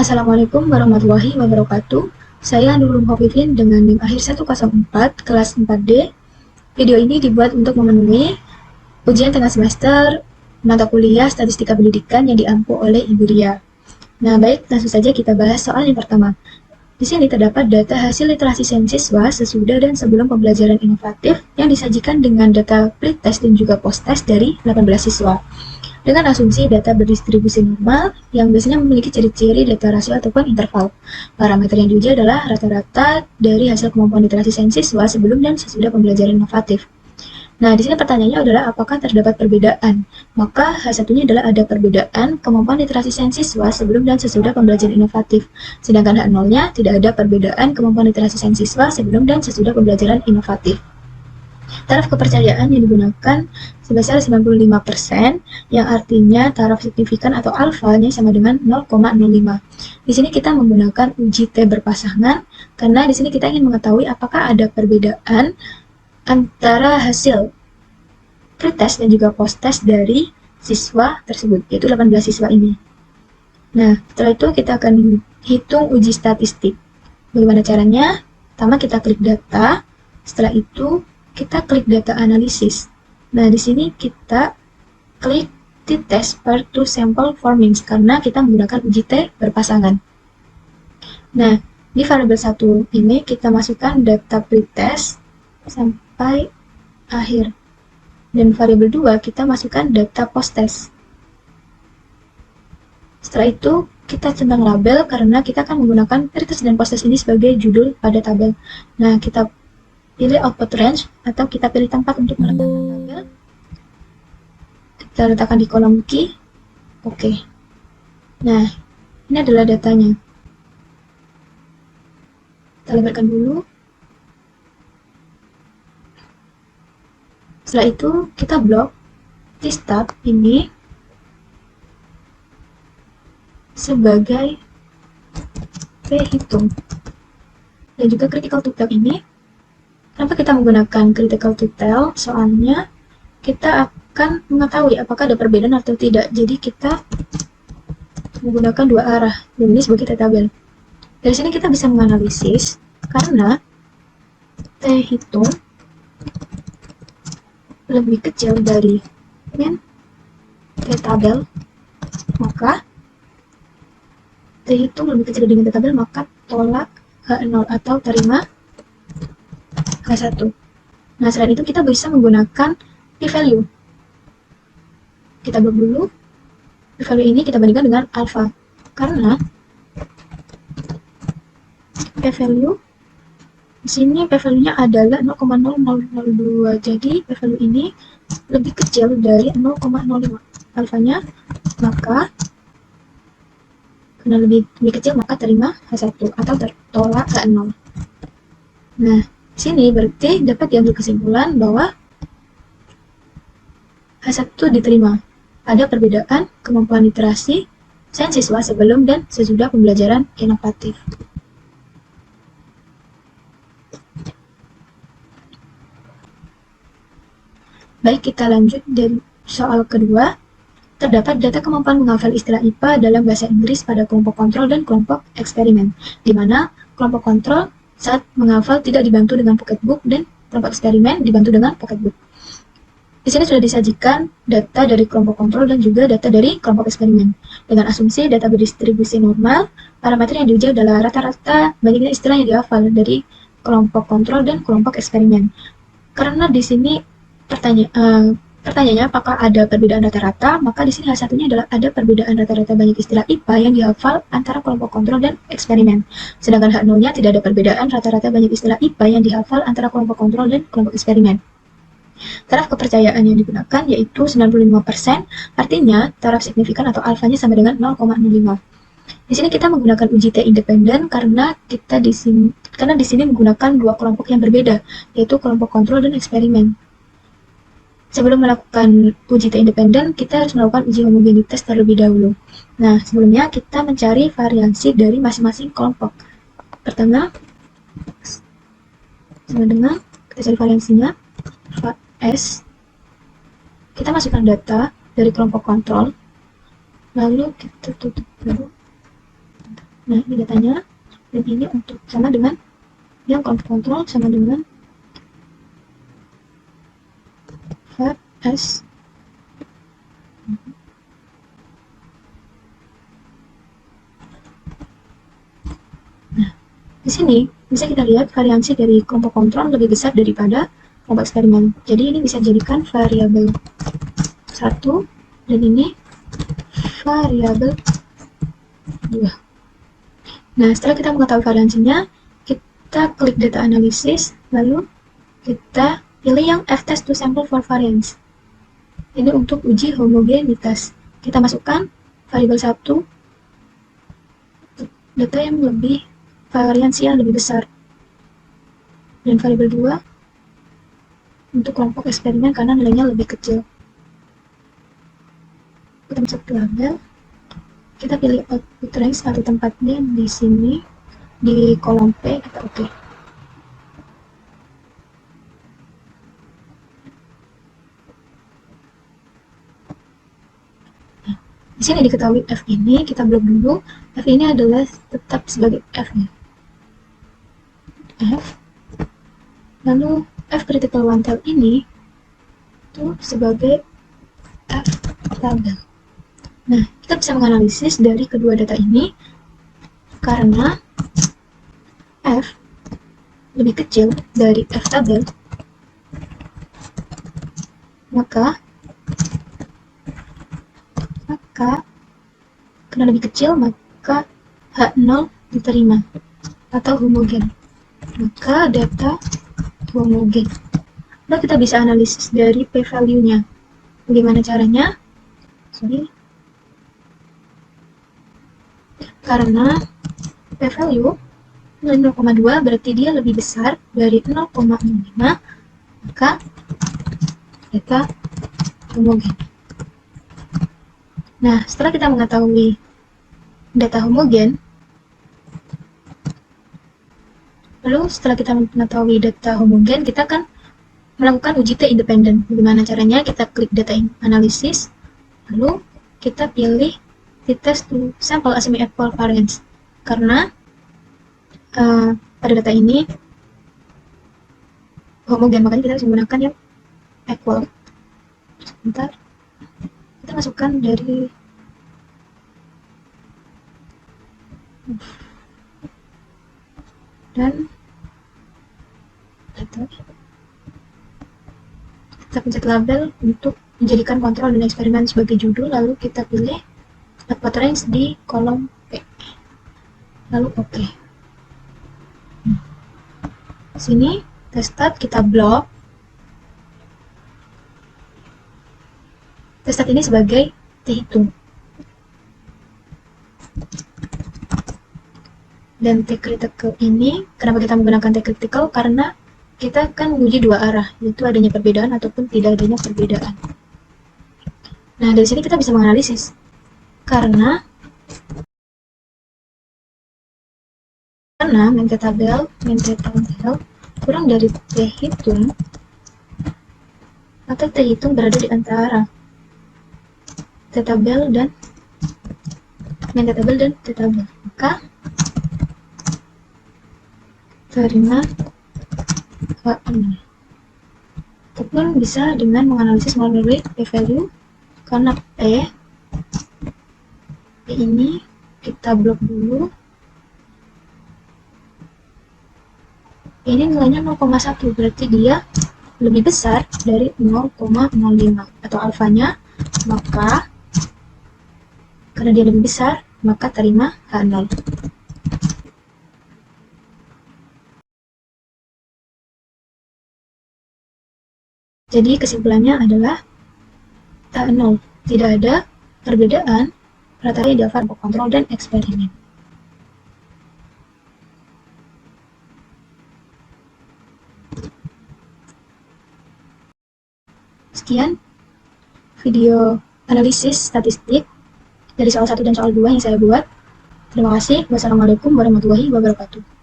Assalamualaikum warahmatullahi wabarakatuh. Saya Nurul Khofifin dengan NIM akhir 104 kelas 4D. Video ini dibuat untuk memenuhi ujian tengah semester mata kuliah Statistika Pendidikan yang diampu oleh Ibu Ria. Nah, baik, langsung saja kita bahas soal yang pertama. Di sini terdapat data hasil literasi sains siswa sesudah dan sebelum pembelajaran inovatif yang disajikan dengan data pretest dan juga post-test dari 18 siswa. Dengan asumsi data berdistribusi normal yang biasanya memiliki ciri-ciri data rasio ataupun interval. Parameter yang diuji adalah rata-rata dari hasil kemampuan literasi sains siswa sebelum dan sesudah pembelajaran inovatif. Nah, di sini pertanyaannya adalah apakah terdapat perbedaan? Maka H1-nya adalah ada perbedaan kemampuan literasi sains siswa sebelum dan sesudah pembelajaran inovatif. Sedangkan H0-nya tidak ada perbedaan kemampuan literasi sains siswa sebelum dan sesudah pembelajaran inovatif. Taraf kepercayaan yang digunakan sebesar 95%, yang artinya taraf signifikan atau alfanya sama dengan 0,05. Di sini kita menggunakan uji T berpasangan karena di sini kita ingin mengetahui apakah ada perbedaan antara hasil pretest dan juga post-test dari siswa tersebut, yaitu 18 siswa ini. Nah, setelah itu kita akan hitung uji statistik. Bagaimana caranya? Pertama kita klik data, setelah itu kita klik data analisis. Nah, di sini kita klik t-test per to sample formings karena kita menggunakan uji T berpasangan. Nah, di variabel 1 ini kita masukkan data pretest sampai akhir. Dan variabel 2 kita masukkan data post-test. Setelah itu kita centang label karena kita akan menggunakan pretest dan post-test ini sebagai judul pada tabel. Nah, kita pilih output range atau kita pilih tempat untuk meletakkan tabel. Kita letakkan di kolom key. Oke. Nah, ini adalah datanya. Kita lebarkan dulu. Setelah itu kita blok t-stub ini sebagai p-hitung. Dan juga critical to tell ini. Kenapa kita menggunakan critical to tell? Soalnya kita akan mengetahui apakah ada perbedaan atau tidak. Jadi kita menggunakan dua arah. Dan ini sebagai tabel. Dari sini kita bisa menganalisis karena t-hitung lebih kecil dari t-tabel, maka t-hitung lebih kecil dengan t-tabel, maka tolak H0 atau terima H1. Nah, selain itu kita bisa menggunakan p-value. Kita blok dulu. P-value ini kita bandingkan dengan alpha. Karena p-value di sini p-value-nya adalah 0,0002. Jadi p-value ini lebih kecil dari 0,05 alfanya, maka karena lebih kecil maka terima H1 atau tertolak H0. Nah, sini berarti dapat diambil kesimpulan bahwa H1 diterima. Ada perbedaan kemampuan literasi sains siswa sebelum dan sesudah pembelajaran inovatif. Baik, kita lanjut dari soal kedua. Terdapat data kemampuan menghafal istilah IPA dalam bahasa Inggris pada kelompok kontrol dan kelompok eksperimen, di mana kelompok kontrol saat menghafal tidak dibantu dengan pocketbook dan kelompok eksperimen dibantu dengan pocketbook. Di sini sudah disajikan data dari kelompok kontrol dan juga data dari kelompok eksperimen. Dengan asumsi data berdistribusi normal, parameter yang diuji adalah rata-rata banyaknya istilah yang dihafal dari kelompok kontrol dan kelompok eksperimen. Karena di sini pertanyaannya apakah ada perbedaan rata-rata, maka di sini H1-nya adalah ada perbedaan rata-rata banyak istilah IPA yang dihafal antara kelompok kontrol dan eksperimen. Sedangkan H0-nya tidak ada perbedaan rata-rata banyak istilah IPA yang dihafal antara kelompok kontrol dan kelompok eksperimen. Taraf kepercayaan yang digunakan yaitu 95%, artinya taraf signifikan atau alfanya sama dengan 0,05. Di sini kita menggunakan uji T independen karena di sini menggunakan dua kelompok yang berbeda, yaitu kelompok kontrol dan eksperimen. Sebelum melakukan uji T independen, kita harus melakukan uji homogenitas terlebih dahulu. Nah, sebelumnya kita mencari variansi dari masing-masing kelompok. Pertama, sama dengan kita cari variansinya S. Kita masukkan data dari kelompok kontrol, lalu kita tutup dulu. Nah, ini datanya, dan ini untuk sama dengan yang kontrol sama dengan var s. Nah, di sini bisa kita lihat variansi dari kelompok kontrol lebih besar daripada kelompok eksperimen. Jadi ini bisa dijadikan variabel 1 dan ini variabel 2. Nah, setelah kita mengetahui variansinya, kita klik data analisis, lalu kita pilih yang F-test to sample for variance. Ini untuk uji homogenitas. Kita masukkan variabel 1, data yang lebih variansi yang lebih besar, dan variabel 2 untuk kelompok eksperimen karena nilainya lebih kecil. Kita masuk ke label, kita pilih output range atau tempatnya di sini di kolom P, kita oke. Nah, di sini diketahui F ini, kita blok dulu. F ini adalah tetap sebagai F ya. F, lalu F critical one tail ini itu sebagai F tabel. Nah, kita bisa menganalisis dari kedua data ini karena F lebih kecil dari F tabel, maka karena lebih kecil maka H0 diterima atau homogen, maka data homogen. Lalu kita bisa analisis dari p-value-nya. Bagaimana caranya? Karena p-value 0,2 berarti dia lebih besar dari 0,05, maka data homogen. Nah, setelah kita mengetahui data homogen, kita akan melakukan uji T independen. Bagaimana caranya? Kita klik data analisis, lalu kita pilih t-test to sample asymmetrical variance. Karena pada data ini homogen, makanya kita harus menggunakan yang equal. Sebentar, kita masukkan dari dan data. Kita pencet label untuk menjadikan kontrol dan eksperimen sebagai judul, lalu kita pilih output range di kolom P, lalu oke. Sini testat kita blok. Testat ini sebagai T hitung. Dan T critical ini, kenapa kita menggunakan T critical? Karena kita akan menguji dua arah, yaitu adanya perbedaan ataupun tidak adanya perbedaan. Nah, dari sini kita bisa menganalisis. Karena main tabel kurang dari T hitung, atau T hitung berada di antara T tabel dan T tabel, maka terima H0. Ataupun bisa dengan menganalisis melalui p-value, karena P ini kita blok dulu. Ini nilainya 0,1, berarti dia lebih besar dari 0,05 atau alfanya, maka karena dia lebih besar, maka terima H0. Jadi kesimpulannya adalah H0, tidak ada perbedaan antara data kontrol dan eksperimen. Sekian video analisis statistik dari soal 1 dan soal 2 yang saya buat. Terima kasih. Wassalamualaikum warahmatullahi wabarakatuh.